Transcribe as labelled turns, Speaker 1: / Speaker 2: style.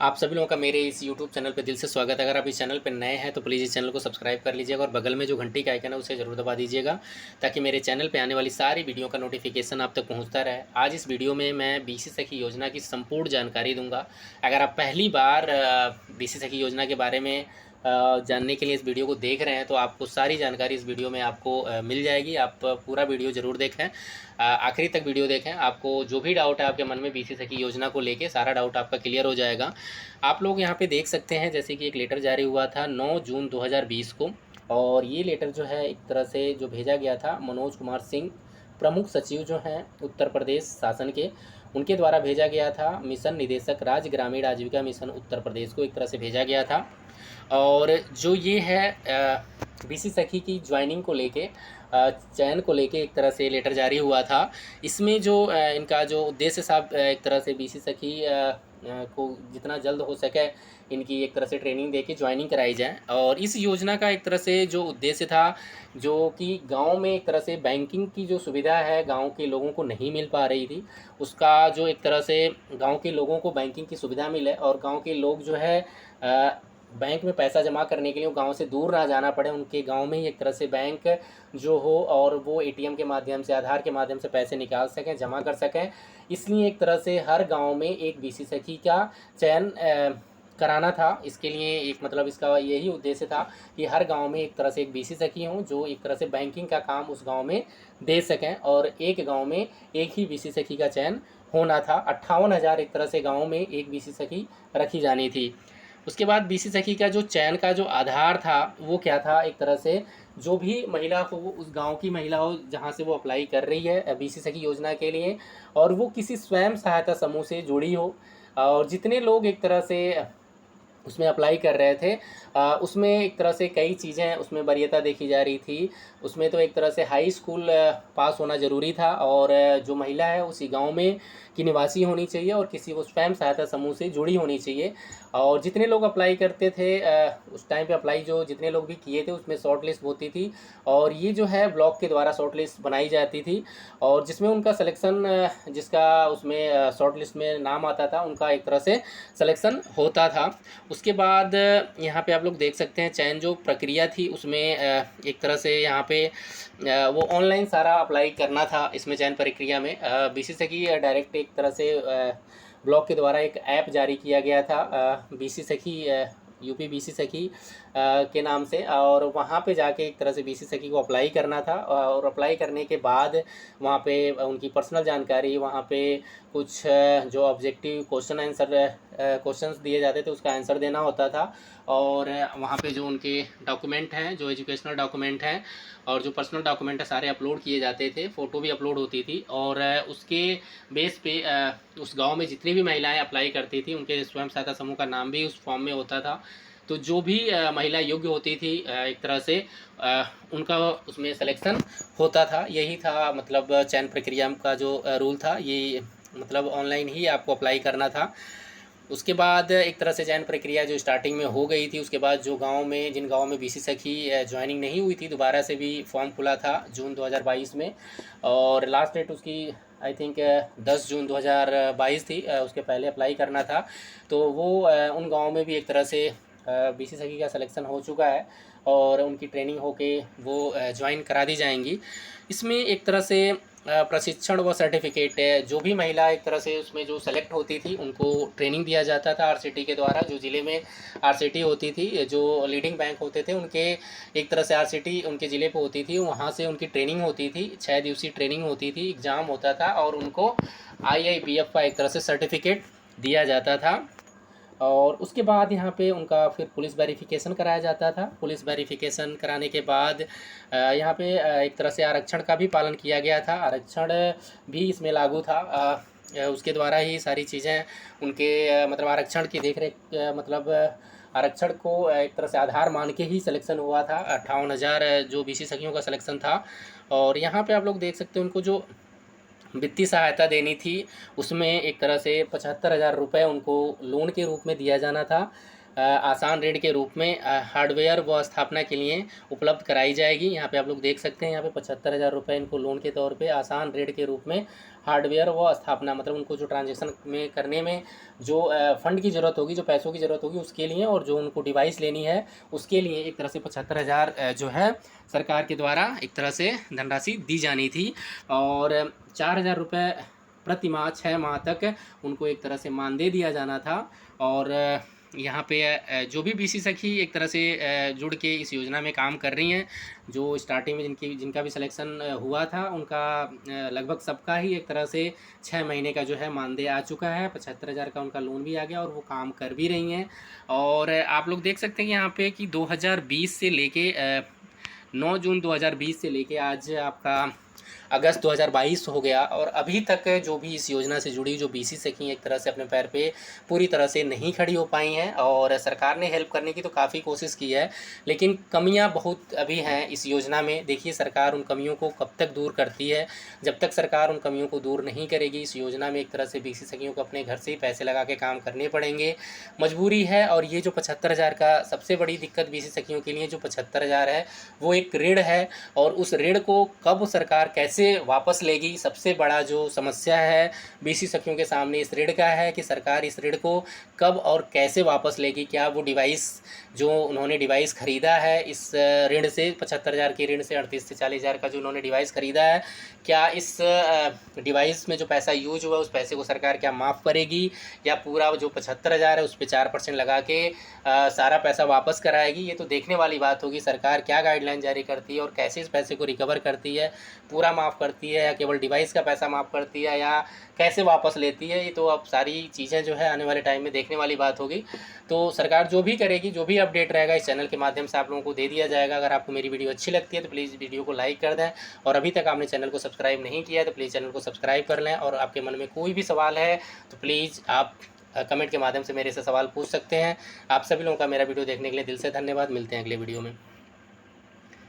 Speaker 1: आप सभी लोगों का मेरे इस यूट्यूब चैनल पे दिल से स्वागत है। अगर आप इस चैनल पे नए हैं तो प्लीज़ इस चैनल को सब्सक्राइब कर लीजिएगा और बगल में जो घंटी का आइकन है उसे ज़रूर दबा दीजिएगा, ताकि मेरे चैनल पे आने वाली सारी वीडियो का नोटिफिकेशन आप तक पहुंचता रहे। आज इस वीडियो में मैं बीसी सखी योजना की संपूर्ण जानकारी दूंगा। अगर आप पहली बार बीसी सखी योजना के बारे में जानने के लिए इस वीडियो को देख रहे हैं तो आपको सारी जानकारी इस वीडियो में आपको मिल जाएगी। आप पूरा वीडियो ज़रूर देखें, आखिरी तक वीडियो देखें। आपको जो भी डाउट है आपके मन में बीसी सखी योजना को लेके, सारा डाउट आपका क्लियर हो जाएगा। आप लोग यहाँ पे देख सकते हैं जैसे कि एक लेटर जारी हुआ था 9 जून 2020 को, और ये लेटर जो है एक तरह से जो भेजा गया था मनोज कुमार सिंह, प्रमुख सचिव जो हैं उत्तर प्रदेश शासन के, उनके द्वारा भेजा गया था। मिशन निदेशक राज्य ग्रामीण आजीविका मिशन उत्तर प्रदेश को एक तरह से भेजा गया था। और जो ये है बीसी सखी की ज्वाइनिंग को लेके, चयन को लेके एक तरह से लेटर जारी हुआ था। इसमें जो इनका जो उद्देश्य साहब एक तरह से बीसी सखी को जितना जल्द हो सके इनकी एक तरह से ट्रेनिंग दे के ज्वाइनिंग कराई जाए। और इस योजना का एक तरह से जो उद्देश्य था, जो कि गांव में एक तरह से बैंकिंग की जो सुविधा है गांव के लोगों को नहीं मिल पा रही थी, उसका जो एक तरह से गांव के लोगों को बैंकिंग की सुविधा मिले और गांव के लोग जो है बैंक में पैसा जमा करने के लिए गांव से दूर ना जाना पड़े, उनके गांव में ही एक तरह से बैंक जो हो और वो एटीएम के माध्यम से, आधार के माध्यम से पैसे निकाल सकें, जमा कर सकें। इसलिए एक तरह से हर गांव में एक बीसी सखी का चयन कराना था। इसके लिए एक मतलब इसका यही उद्देश्य था कि हर गांव में एक तरह से एक बीसी सखी हों जो एक तरह से बैंकिंग का काम उस गांव में दे सकें, और एक गांव में एक ही बीसी सखी का चयन होना था। 58,000 एक तरह से गाँव में एक बीसी सखी रखी जानी थी। उसके बाद बीसी सखी का जो चयन का जो आधार था वो क्या था, एक तरह से जो भी महिला हो, उस गांव की महिला हो जहां से वो अप्लाई कर रही है बीसी सखी योजना के लिए, और वो किसी स्वयं सहायता समूह से जुड़ी हो। और जितने लोग एक तरह से उसमें अप्लाई कर रहे थे, उसमें एक तरह से कई चीज़ें उसमें वरीयता देखी जा रही थी। उसमें तो एक तरह से हाई स्कूल पास होना ज़रूरी था, और जो महिला है उसी गांव में की निवासी होनी चाहिए और किसी वो स्वयं सहायता समूह से जुड़ी होनी चाहिए। और जितने लोग अप्लाई करते थे उस टाइम पे अप्लाई जो जितने लोग भी किए थे उसमें शॉर्ट लिस्ट होती थी, और ये जो है ब्लॉक के द्वारा शॉर्ट लिस्ट बनाई जाती थी, और जिसमें उनका सिलेक्शन जिसका उसमें शॉर्ट लिस्ट में नाम आता था उनका एक तरह से सिलेक्शन होता था। उसके बाद यहाँ पे आप लोग देख सकते हैं चयन जो प्रक्रिया थी उसमें एक तरह से यहाँ पे वो ऑनलाइन सारा अप्लाई करना था। इसमें चयन प्रक्रिया में बीसी सखी डायरेक्ट एक तरह से ब्लॉक के द्वारा एक ऐप जारी किया गया था बीसी सखी, यूपी बीसी सखी के नाम से, और वहाँ पे जाके एक तरह से बीसी सखी को अप्लाई करना था। और अप्लाई करने के बाद वहाँ पे उनकी पर्सनल जानकारी, वहाँ पे कुछ जो ऑब्जेक्टिव क्वेश्चन आंसर क्वेश्चंस दिए जाते थे उसका आंसर देना होता था। और वहाँ पे जो उनके डॉक्यूमेंट हैं, जो एजुकेशनल डॉक्यूमेंट हैं और जो पर्सनल डॉक्यूमेंट है सारे अपलोड किए जाते थे, फ़ोटो भी अपलोड होती थी। और उसके बेस पे उस गांव में जितनी भी महिलाएं अप्लाई करती थी उनके स्वयं सहायता समूह का नाम भी उस फॉर्म में होता था। तो जो भी महिला योग्य होती थी एक तरह से उनका उसमें सिलेक्शन होता था। यही था मतलब चयन प्रक्रिया का जो रूल था, ये मतलब ऑनलाइन ही आपको अप्लाई करना था। उसके बाद एक तरह से चयन प्रक्रिया जो स्टार्टिंग में हो गई थी, उसके बाद जो गांव में जिन गांव में बीसी सखी ज्वाइनिंग नहीं हुई थी दोबारा से भी फॉर्म खुला था जून 2022 में, और लास्ट डेट उसकी आई थिंक 10 जून 2022 थी। उसके पहले अप्लाई करना था, तो वो उन गाँव में भी एक तरह से बीसी सखी का सिलेक्शन हो चुका है और उनकी ट्रेनिंग होके वो ज्वाइन करा दी जाएंगी। इसमें एक तरह से प्रशिक्षण व सर्टिफिकेट है, जो भी महिला एक तरह से उसमें जो सेलेक्ट होती थी उनको ट्रेनिंग दिया जाता था आरसीटी के द्वारा। जो ज़िले में आरसीटी होती थी, जो लीडिंग बैंक होते थे उनके एक तरह से आरसीटी उनके ज़िले पे होती थी, वहाँ से उनकी ट्रेनिंग होती थी, 6 दिवसीय ट्रेनिंग होती थी, एग्ज़ाम होता था और उनको आईआईबीएफ का एक तरह से सर्टिफिकेट दिया जाता था। और उसके बाद यहाँ पे उनका फिर पुलिस वेरिफिकेशन कराया जाता था। पुलिस वेरिफिकेशन कराने के बाद यहाँ पे एक तरह से आरक्षण का भी पालन किया गया था, आरक्षण भी इसमें लागू था। उसके द्वारा ही सारी चीज़ें उनके मतलब आरक्षण की देख रेख मतलब आरक्षण को एक तरह से आधार मान के ही सिलेक्शन हुआ था। 58,000 जो बीसी सखियों का सिलेक्शन था। और यहाँ पे आप लोग देख सकते हैं उनको जो वित्तीय सहायता देनी थी उसमें एक तरह से 75,000 रुपये उनको लोन के रूप में दिया जाना था। आसान ऋण के रूप में हार्डवेयर व स्थापना के लिए उपलब्ध कराई जाएगी। यहाँ पे आप लोग देख सकते हैं, यहाँ पे 75,000 रुपये इनको लोन के तौर पे आसान ऋण के रूप में हार्डवेयर व स्थापना, मतलब उनको जो ट्रांजेक्शन में करने में जो फंड की ज़रूरत होगी, जो पैसों की ज़रूरत होगी उसके लिए, और जो उनको डिवाइस लेनी है उसके लिए एक तरह से 75,000 जो है सरकार के द्वारा एक तरह से धनराशि दी जानी थी। और 4,000 रुपये प्रति माह 6 माह तक उनको एक तरह से मानदेय दिया जाना था। और यहाँ पे जो भी बीसी सखी एक तरह से जुड़ के इस योजना में काम कर रही हैं, जो स्टार्टिंग में जिनका भी सिलेक्शन हुआ था उनका लगभग सबका ही एक तरह से 6 महीने का जो है मानदेय आ चुका है, 75,000 का उनका लोन भी आ गया और वो काम कर भी रही हैं। और आप लोग देख सकते हैं यहाँ पे कि 2020 से लेके 9 जून 2020 से लेके आज आपका अगस्त 2022 हो गया, और अभी तक जो भी इस योजना से जुड़ी जो बीसी सखी एक तरह से अपने पैर पे पूरी तरह से नहीं खड़ी हो पाई हैं। और सरकार ने हेल्प करने की तो काफ़ी कोशिश की है, लेकिन कमियां बहुत अभी हैं इस योजना में। देखिए सरकार उन कमियों को कब तक दूर करती है। जब तक सरकार उन कमियों को दूर नहीं करेगी, इस योजना में एक तरह से बीसी सखियों को अपने घर से ही पैसे लगा के काम करने पड़ेंगे, मजबूरी है। और ये जो 75,000 का सबसे बड़ी दिक्कत बीसी सखियों के लिए जो 75,000 है वो एक ऋण है, और उस ऋण को कब सरकार कैसे वापस लेगी, सबसे बड़ा जो समस्या है बीसी सखियों के सामने इस ऋण का है कि सरकार इस ऋण को कब और कैसे वापस लेगी। क्या वो डिवाइस जो उन्होंने डिवाइस ख़रीदा है इस ऋण से, 75,000 के ऋण से 38 से 40,000 का जो उन्होंने डिवाइस ख़रीदा है, क्या इस डिवाइस में जो पैसा यूज हुआ उस पैसे को सरकार क्या माफ़ करेगी, या पूरा जो 75,000 है उस पर 4% लगा के सारा पैसा वापस कराएगी। ये तो देखने वाली बात होगी सरकार क्या गाइडलाइन जारी करती है और कैसे इस पैसे को रिकवर करती है, पूरा माफ़ करती है या केवल डिवाइस का पैसा माफ़ करती है, या कैसे वापस लेती है। ये तो अब सारी चीज़ें जो है आने वाले टाइम में देखने वाली बात होगी। तो सरकार जो भी करेगी, जो भी अपडेट रहेगा इस चैनल के माध्यम से आप लोगों को दे दिया जाएगा। अगर आपको मेरी वीडियो अच्छी लगती है तो प्लीज़ वीडियो को लाइक कर दें, और अभी तक आपने चैनल को सब्सक्राइब नहीं किया है तो प्लीज़ चैनल को सब्सक्राइब कर लें। और आपके मन में कोई भी सवाल है तो प्लीज़ आप कमेंट के माध्यम से मेरे से सवाल पूछ सकते हैं। आप सभी लोगों का मेरा वीडियो देखने के लिए दिल से धन्यवाद। मिलते हैं अगले वीडियो में।